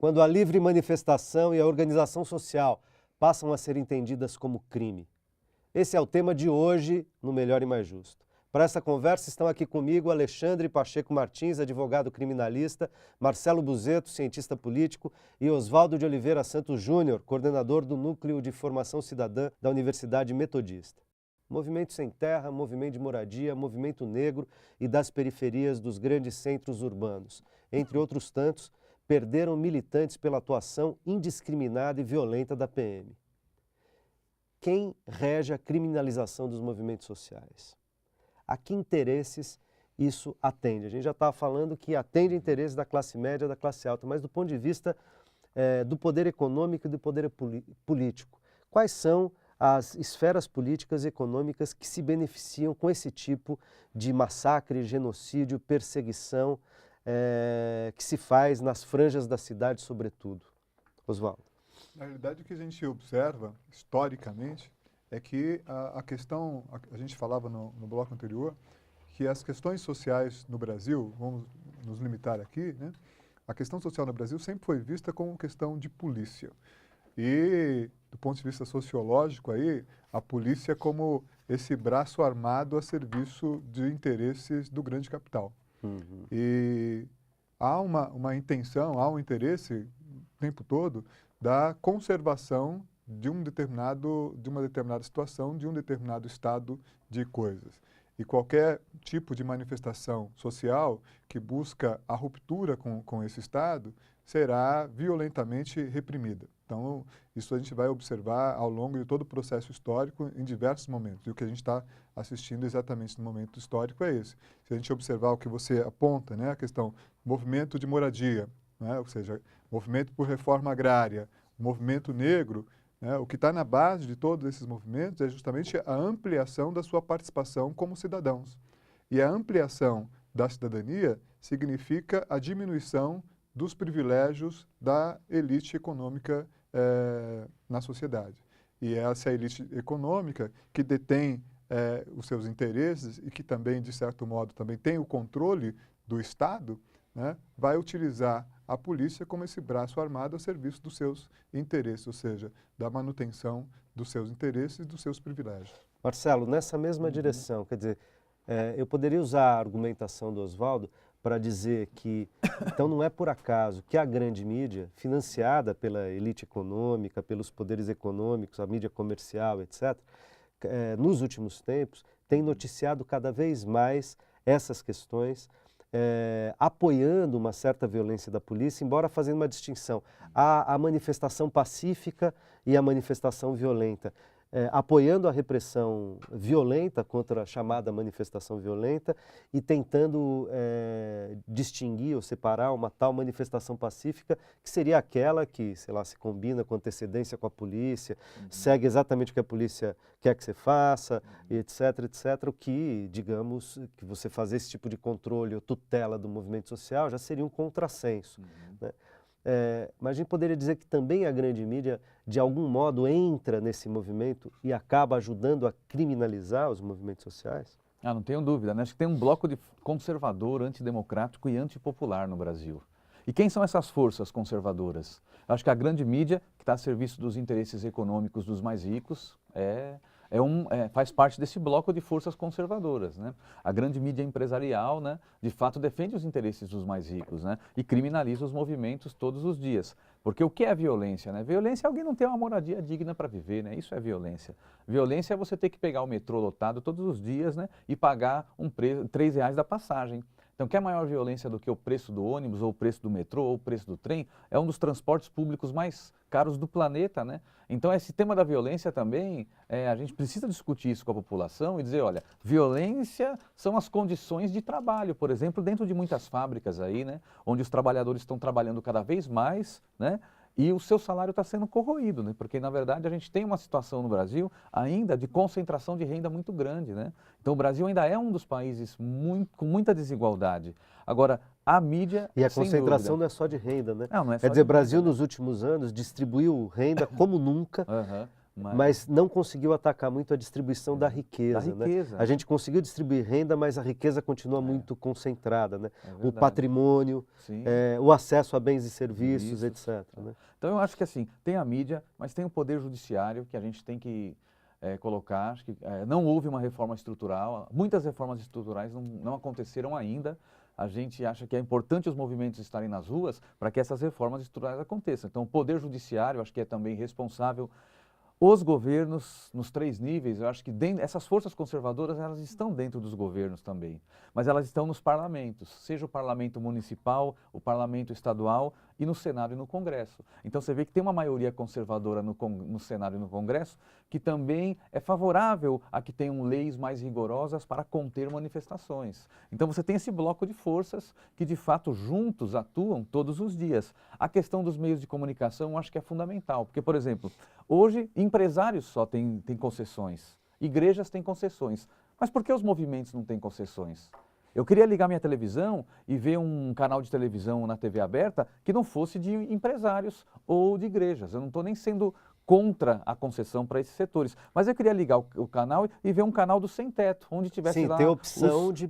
quando a livre manifestação e a organização social passam a ser entendidas como crime. Esse é o tema de hoje no Melhor e Mais Justo. Para essa conversa estão aqui comigo Alexandre Pacheco Martins, advogado criminalista, Marcelo Buzetto, cientista político, e Oswaldo de Oliveira Santos Júnior, coordenador do Núcleo de Formação Cidadã da Universidade Metodista. Movimento Sem Terra, movimento de moradia, movimento negro e das periferias dos grandes centros urbanos, entre outros tantos, perderam militantes pela atuação indiscriminada e violenta da PM. Quem rege a criminalização dos movimentos sociais? A que interesses isso atende? A gente já estava falando que atende interesses da classe média, da classe alta, mas do ponto de vista do poder econômico e do poder político. Quais são as esferas políticas e econômicas que se beneficiam com esse tipo de massacre, genocídio, perseguição que se faz nas franjas da cidade, sobretudo? Oswaldo. Na realidade, o que a gente observa, historicamente, é que a questão, a gente falava no bloco anterior, que as questões sociais no Brasil, vamos nos limitar aqui, né? A questão social no Brasil sempre foi vista como questão de polícia. E, do ponto de vista sociológico, aí, a polícia como esse braço armado a serviço de interesses do grande capital. Uhum. E há uma intenção, há um interesse o tempo todo da conservação de uma determinada situação, de um determinado estado de coisas. E qualquer tipo de manifestação social que busca a ruptura com esse estado será violentamente reprimida. Então, isso a gente vai observar ao longo de todo o processo histórico em diversos momentos. E o que a gente está assistindo exatamente no momento histórico é esse. Se a gente observar o que você aponta, né, a questão movimento de moradia, né, ou seja, movimento por reforma agrária, movimento negro, né, o que está na base de todos esses movimentos é justamente a ampliação da sua participação como cidadãos. E a ampliação da cidadania significa a diminuição dos privilégios da elite econômica na sociedade. E essa elite econômica que detém os seus interesses e que também, de certo modo, também tem o controle do Estado, né, vai utilizar a polícia como esse braço armado a serviço dos seus interesses, ou seja, da manutenção dos seus interesses e dos seus privilégios. Marcelo, nessa mesma direção, quer dizer, eu poderia usar a argumentação do Oswaldo para dizer que, então não é por acaso que a grande mídia, financiada pela elite econômica, pelos poderes econômicos, a mídia comercial, etc., nos últimos tempos, tem noticiado cada vez mais essas questões, apoiando uma certa violência da polícia, embora fazendo uma distinção. Há a manifestação pacífica e a manifestação violenta. Apoiando a repressão violenta contra a chamada manifestação violenta e tentando distinguir ou separar uma tal manifestação pacífica que seria aquela que, sei lá, se combina com antecedência com a polícia, segue exatamente o que a polícia quer que você faça, etc, etc, o que, digamos, que você fazer esse tipo de controle ou tutela do movimento social já seria um contrassenso, né? Mas a gente poderia dizer que também a grande mídia, de algum modo, entra nesse movimento e acaba ajudando a criminalizar os movimentos sociais? Não tenho dúvida, né? Acho que tem um bloco de conservador, antidemocrático e antipopular no Brasil. E quem são essas forças conservadoras? Acho que a grande mídia, que está a serviço dos interesses econômicos dos mais ricos, faz parte desse bloco de forças conservadoras, né? A grande mídia empresarial, né, de fato defende os interesses dos mais ricos, né, e criminaliza os movimentos todos os dias. Porque o que é violência, né? Violência é alguém não ter uma moradia digna para viver, né? Isso é violência. Violência é você ter que pegar o metrô lotado todos os dias, né, e pagar R$3 da passagem. Então, quer maior violência do que o preço do ônibus, ou o preço do metrô, ou o preço do trem? É um dos transportes públicos mais caros do planeta, né? Então, esse tema da violência também, a gente precisa discutir isso com a população e dizer, olha, violência são as condições de trabalho, por exemplo, dentro de muitas fábricas aí, né? Onde os trabalhadores estão trabalhando cada vez mais, né? E o seu salário está sendo corroído, né? Porque, na verdade, a gente tem uma situação no Brasil ainda de concentração de renda muito grande, né? Então, o Brasil ainda é um dos países com muita desigualdade. Agora, a mídia, e a concentração não é só de renda, né? Não é só Quer dizer, o de Brasil, renda, né? nos últimos anos, distribuiu renda como nunca. mas não conseguiu atacar muito a distribuição da riqueza, né? A gente conseguiu distribuir renda, mas a riqueza continua muito concentrada, né? O patrimônio, o acesso a bens e serviços, etc. Né? Então eu acho que assim, tem a mídia, mas tem o poder judiciário que a gente tem que colocar. Acho que não houve uma reforma estrutural, muitas reformas estruturais não aconteceram ainda. A gente acha que é importante os movimentos estarem nas ruas para que essas reformas estruturais aconteçam. Então o poder judiciário, acho que é também responsável. Os governos, nos 3 níveis, eu acho que essas forças conservadoras, elas estão dentro dos governos também, mas elas estão nos parlamentos, seja o parlamento municipal, o parlamento estadual e no Senado e no Congresso. Então você vê que tem uma maioria conservadora no Senado e no Congresso que também é favorável a que tenham leis mais rigorosas para conter manifestações. Então você tem esse bloco de forças que de fato juntos atuam todos os dias. A questão dos meios de comunicação eu acho que é fundamental, porque, por exemplo, hoje empresários só têm concessões, igrejas têm concessões, mas por que os movimentos não têm concessões? Eu queria ligar minha televisão e ver um canal de televisão na TV aberta que não fosse de empresários ou de igrejas. Eu não estou nem sendo contra a concessão para esses setores, mas eu queria ligar o canal e ver um canal do Sem Teto, onde tivesse lá... Sim, ter opção de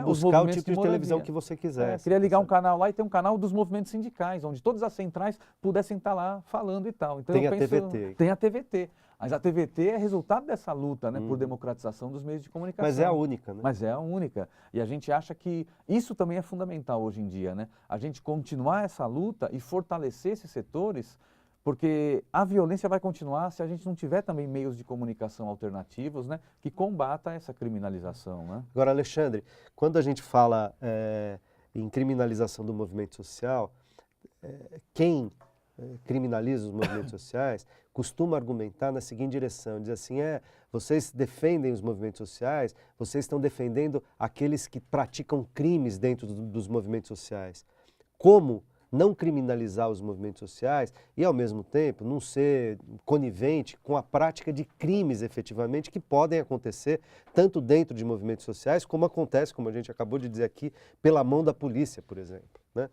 buscar o tipo de televisão que você quisesse. Queria ligar um canal lá e ter um canal dos movimentos sindicais, onde todas as centrais pudessem estar lá falando e tal. Então, tem a TVT. Tem a TVT. Mas a TVT é resultado dessa luta, né, por democratização dos meios de comunicação. Mas é a única, né? Mas é a única. E a gente acha que isso também é fundamental hoje em dia, né? A gente continuar essa luta e fortalecer esses setores, porque a violência vai continuar se a gente não tiver também meios de comunicação alternativos, né, que combata essa criminalização, né? Agora, Alexandre, quando a gente fala em criminalização do movimento social, quem criminaliza os movimentos sociais costuma argumentar na seguinte direção, diz assim, vocês defendem os movimentos sociais, vocês estão defendendo aqueles que praticam crimes dentro dos movimentos sociais. Como não criminalizar os movimentos sociais e, ao mesmo tempo, não ser conivente com a prática de crimes, efetivamente, que podem acontecer tanto dentro de movimentos sociais, como acontece, como a gente acabou de dizer aqui, pela mão da polícia, por exemplo, né?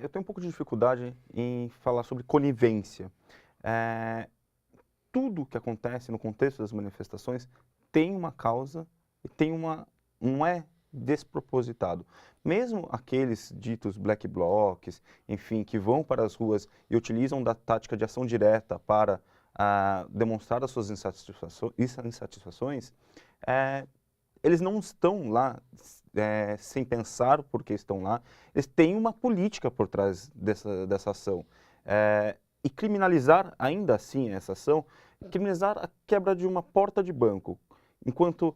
Eu tenho um pouco de dificuldade em falar sobre conivência. Tudo que acontece no contexto das manifestações tem uma causa e não é despropositado. Mesmo aqueles ditos black blocs, enfim, que vão para as ruas e utilizam da tática de ação direta para demonstrar as suas insatisfações, eles não estão lá sem pensar o porquê estão lá. Eles têm uma política por trás dessa ação. E criminalizar ainda assim essa ação, criminalizar a quebra de uma porta de banco. Enquanto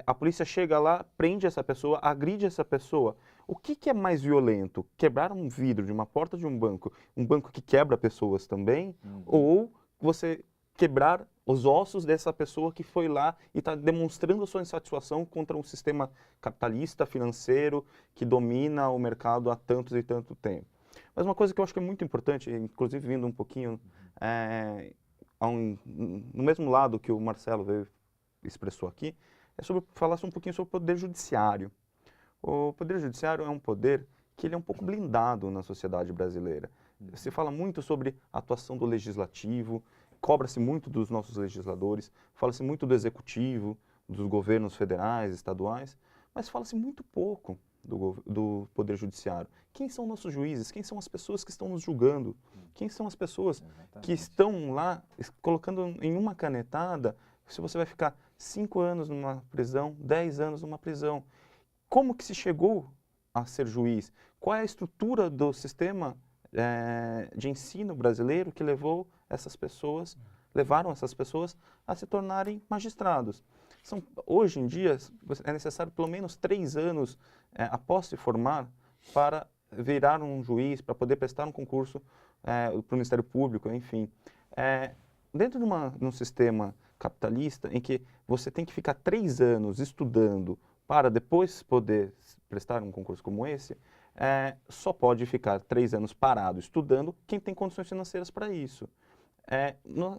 a polícia chega lá, prende essa pessoa, agride essa pessoa. O que é mais violento? Quebrar um vidro de uma porta de um banco que quebra pessoas também, ou você quebrar os ossos dessa pessoa que foi lá e está demonstrando a sua insatisfação contra um sistema capitalista, financeiro, que domina o mercado há tantos e tanto tempo. Mas uma coisa que eu acho que é muito importante, inclusive vindo um pouquinho no mesmo lado que o Marcelo expressou aqui, é sobre falar um pouquinho sobre o poder judiciário. O poder judiciário é um poder que ele é um pouco blindado na sociedade brasileira. Se fala muito sobre a atuação do legislativo, cobra-se muito dos nossos legisladores, fala-se muito do executivo, dos governos federais, estaduais, mas fala-se muito pouco do poder judiciário. Quem são nossos juízes? Quem são as pessoas que estão nos julgando? Quem são as pessoas que estão lá colocando em uma canetada se você vai ficar 5 anos numa prisão, 10 anos numa prisão? Como que se chegou a ser juiz? Qual é a estrutura do sistema de ensino brasileiro que levaram essas pessoas a se tornarem magistrados? Hoje em dia, é necessário pelo menos 3 anos após se formar para virar um juiz, para poder prestar um concurso para o Ministério Público, enfim. Dentro de um sistema capitalista em que você tem que ficar 3 anos estudando para depois poder prestar um concurso como esse, só pode ficar 3 anos parado estudando quem tem condições financeiras para isso.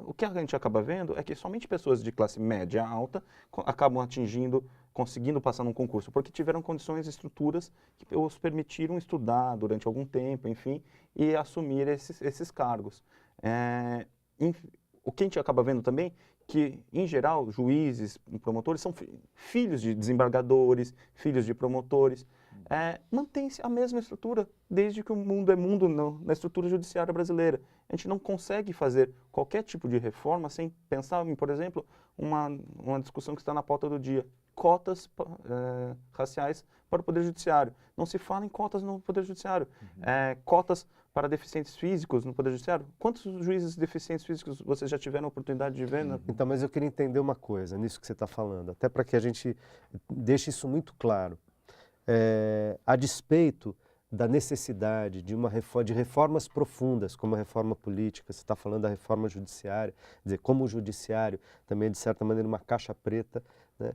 O que a gente acaba vendo é que somente pessoas de classe média alta acabam conseguindo passar num concurso, porque tiveram condições e estruturas que os permitiram estudar durante algum tempo, enfim, e assumir esses cargos. o que a gente acaba vendo também, que, em geral, juízes, promotores, são filhos de desembargadores, filhos de promotores. Mantém-se a mesma estrutura desde que o mundo é mundo na estrutura judiciária brasileira. A gente não consegue fazer qualquer tipo de reforma sem pensar em, por exemplo, uma discussão que está na pauta do dia, cotas raciais para o Poder Judiciário. Não se fala em cotas no Poder Judiciário. Cotas para deficientes físicos no Poder Judiciário. Quantos juízes deficientes físicos vocês já tiveram a oportunidade de ver? Então, mas eu queria entender uma coisa nisso que você está falando, até para que a gente deixe isso muito claro. A despeito da necessidade de de reformas profundas, como a reforma política, você está falando da reforma judiciária, quer dizer, como o judiciário também é, de certa maneira, uma caixa preta, né,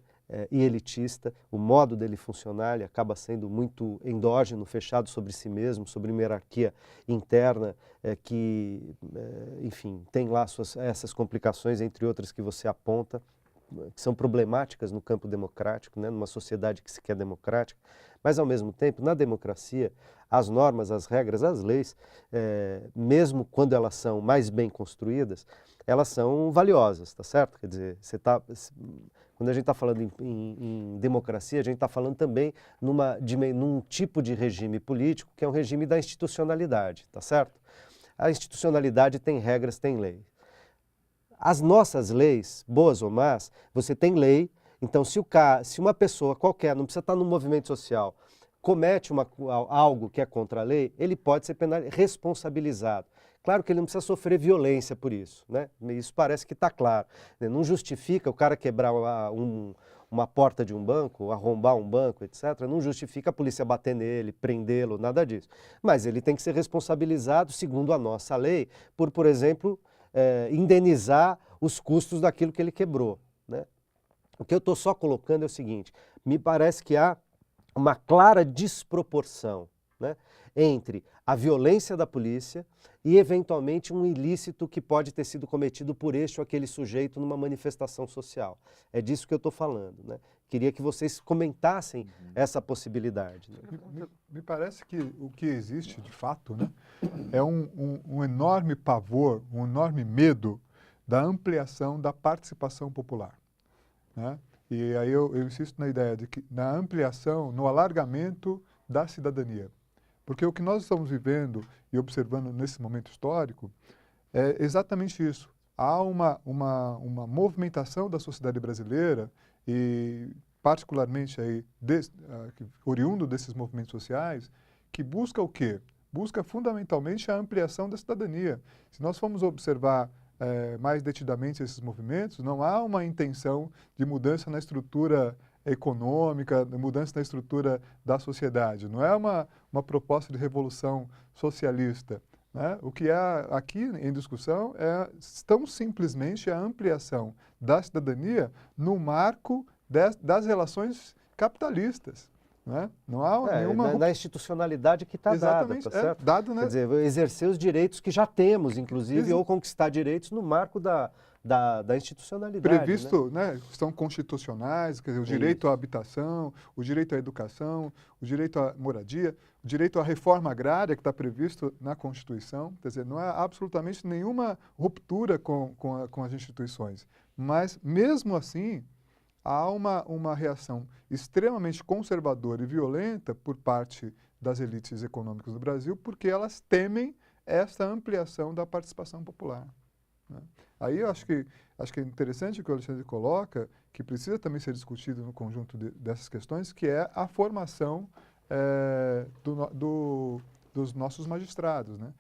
e elitista, o modo dele funcionar ele acaba sendo muito endógeno, fechado sobre si mesmo, sobre uma hierarquia interna que, enfim, tem lá essas complicações, entre outras que você aponta, que são problemáticas no campo democrático, né, numa sociedade que se quer democrática, mas, ao mesmo tempo, na democracia, as normas, as regras, as leis, mesmo quando elas são mais bem construídas, elas são valiosas, tá certo? Quer dizer, quando a gente está falando em democracia, a gente está falando também num tipo de regime político que é um regime da institucionalidade, tá certo? A institucionalidade tem regras, tem lei. As nossas leis, boas ou más, você tem lei, então se uma pessoa qualquer, não precisa estar no movimento social, comete algo que é contra a lei, ele pode ser responsabilizado. Claro que ele não precisa sofrer violência por isso, né? Isso parece que está claro. Não justifica o cara quebrar uma porta de um banco, arrombar um banco, etc. Não justifica a polícia bater nele, prendê-lo, nada disso. Mas ele tem que ser responsabilizado, segundo a nossa lei, por exemplo, indenizar os custos daquilo que ele quebrou, né? O que eu estou só colocando é o seguinte, me parece que há uma clara desproporção, né, entre a violência da polícia e, eventualmente, um ilícito que pode ter sido cometido por este ou aquele sujeito numa manifestação social. É disso que eu estou falando, né? Queria que vocês comentassem essa possibilidade. Né? Me parece que o que existe, de fato, né, é um enorme pavor, um enorme medo da ampliação da participação popular, né? E aí eu insisto na ideia de que na ampliação, no alargamento da cidadania. Porque o que nós estamos vivendo e observando nesse momento histórico é exatamente isso. Há uma movimentação da sociedade brasileira e particularmente aí, oriundo desses movimentos sociais, que busca o quê? Busca fundamentalmente a ampliação da cidadania. Se nós formos observar mais detidamente esses movimentos, não há uma intenção de mudança na estrutura econômica, de mudança na estrutura da sociedade. Não é uma proposta de revolução socialista, né? O que é aqui em discussão é tão simplesmente a ampliação da cidadania no marco das relações capitalistas. Né? Não há nenhuma... Na institucionalidade que está dada, tá certo? Dado, né? Quer dizer, exercer os direitos que já temos, inclusive, ou conquistar direitos no marco da institucionalidade. Previsto, né? São constitucionais, quer dizer, o direito à habitação, o direito à educação, o direito à moradia, o direito à reforma agrária que está previsto na Constituição. Quer dizer, não há absolutamente nenhuma ruptura com as instituições. Mas, mesmo assim, há uma reação extremamente conservadora e violenta por parte das elites econômicas do Brasil, porque elas temem essa ampliação da participação popular. Né? Aí eu acho que é interessante o que o Alexandre coloca, que precisa também ser discutido no conjunto dessas questões, que é a formação dos nossos magistrados, né?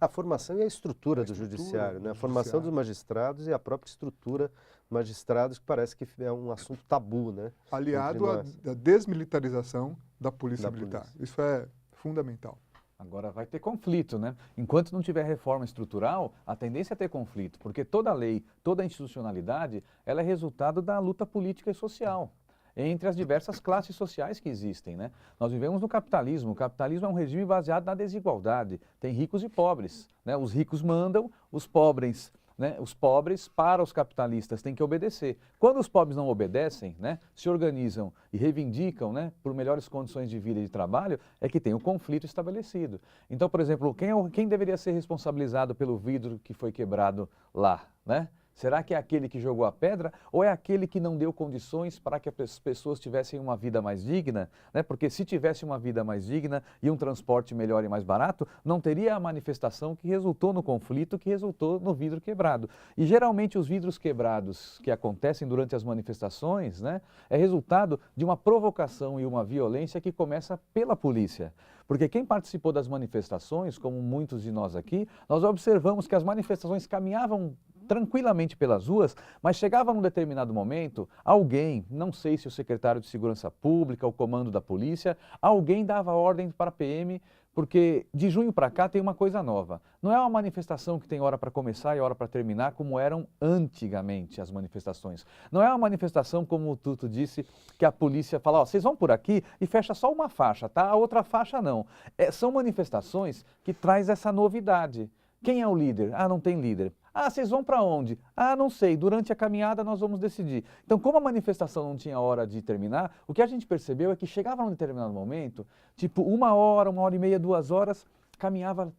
A formação e a estrutura do judiciário, né? A formação dos magistrados e a própria estrutura magistrados, que parece que é um assunto tabu, né? Aliado à desmilitarização da polícia militar. Isso é fundamental. Agora vai ter conflito, né? Enquanto não tiver reforma estrutural, a tendência é ter conflito, porque toda lei, toda institucionalidade, ela é resultado da luta política e social entre as diversas classes sociais que existem, né? Nós vivemos no capitalismo. O capitalismo é um regime baseado na desigualdade. Tem ricos e pobres, né? Os ricos mandam, os pobres né, os pobres para os capitalistas têm que obedecer. Quando os pobres não obedecem, né, se organizam e reivindicam, né, por melhores condições de vida e de trabalho, é que tem o conflito estabelecido. Então, por exemplo, quem deveria ser responsabilizado pelo vidro que foi quebrado lá, né? Será que é aquele que jogou a pedra ou é aquele que não deu condições para que as pessoas tivessem uma vida mais digna? Né? Porque se tivesse uma vida mais digna e um transporte melhor e mais barato, não teria a manifestação que resultou no conflito, que resultou no vidro quebrado. E geralmente os vidros quebrados que acontecem durante as manifestações, né, é resultado de uma provocação e uma violência que começa pela polícia. Porque quem participou das manifestações, como muitos de nós aqui, nós observamos que as manifestações caminhavam tranquilamente pelas ruas, mas chegava num determinado momento, alguém, não sei se o secretário de Segurança Pública, o comando da polícia, alguém dava ordem para a PM, porque de junho para cá tem uma coisa nova. Não é uma manifestação que tem hora para começar e hora para terminar, como eram antigamente as manifestações. Não é uma manifestação, como o Tuto disse, que a polícia fala, ó, vocês vão por aqui e fecha só uma faixa, tá? A outra faixa não. São manifestações que traz essa novidade. Quem é o líder? Ah, não tem líder. Ah, vocês vão para onde? Ah, não sei, durante a caminhada nós vamos decidir. Então, como a manifestação não tinha hora de terminar, o que a gente percebeu é que chegava num determinado momento, tipo 1 hora e meia, 2 horas, caminhava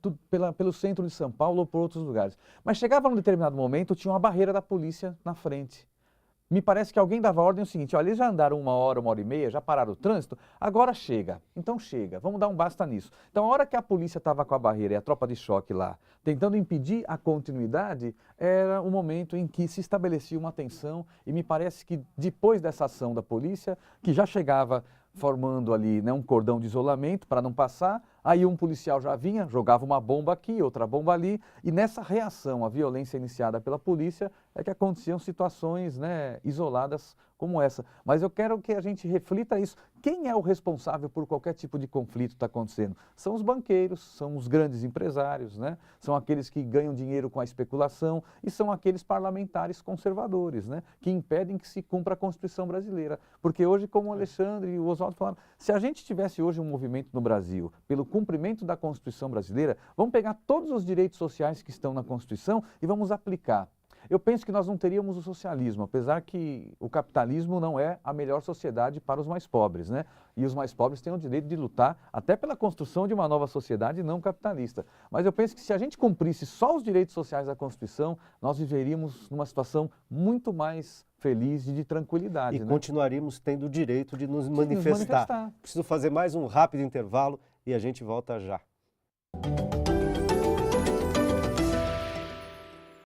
pelo centro de São Paulo ou por outros lugares. Mas chegava num determinado momento, tinha uma barreira da polícia na frente. Me parece que alguém dava ordem o seguinte, olha, eles já andaram 1 hora e meia, já pararam o trânsito, agora chega. Então chega, vamos dar um basta nisso. Então a hora que a polícia estava com a barreira e a tropa de choque lá, tentando impedir a continuidade, era o momento em que se estabelecia uma tensão e me parece que depois dessa ação da polícia, que já chegava formando ali, né, um cordão de isolamento para não passar, aí um policial já vinha, jogava uma bomba aqui, outra bomba ali, e nessa reação à violência iniciada pela polícia é que aconteciam situações, né, isoladas como essa. Mas eu quero que a gente reflita isso. Quem é o responsável por qualquer tipo de conflito que está acontecendo? São os banqueiros, são os grandes empresários, né? São aqueles que ganham dinheiro com a especulação e são aqueles parlamentares conservadores, né, que impedem que se cumpra a Constituição brasileira. Porque hoje, como o Alexandre e o Oswaldo falaram, se a gente tivesse hoje um movimento no Brasil pelo cumprimento da Constituição brasileira, vamos pegar todos os direitos sociais que estão na Constituição e vamos aplicar. Eu penso que nós não teríamos o socialismo, apesar que o capitalismo não é a melhor sociedade para os mais pobres, né? E os mais pobres têm o direito de lutar até pela construção de uma nova sociedade não capitalista. Mas eu penso que se a gente cumprisse só os direitos sociais da Constituição, nós viveríamos numa situação muito mais feliz e de tranquilidade. E né? continuaríamos tendo o direito de nos manifestar. Preciso fazer mais um rápido intervalo e a gente volta já.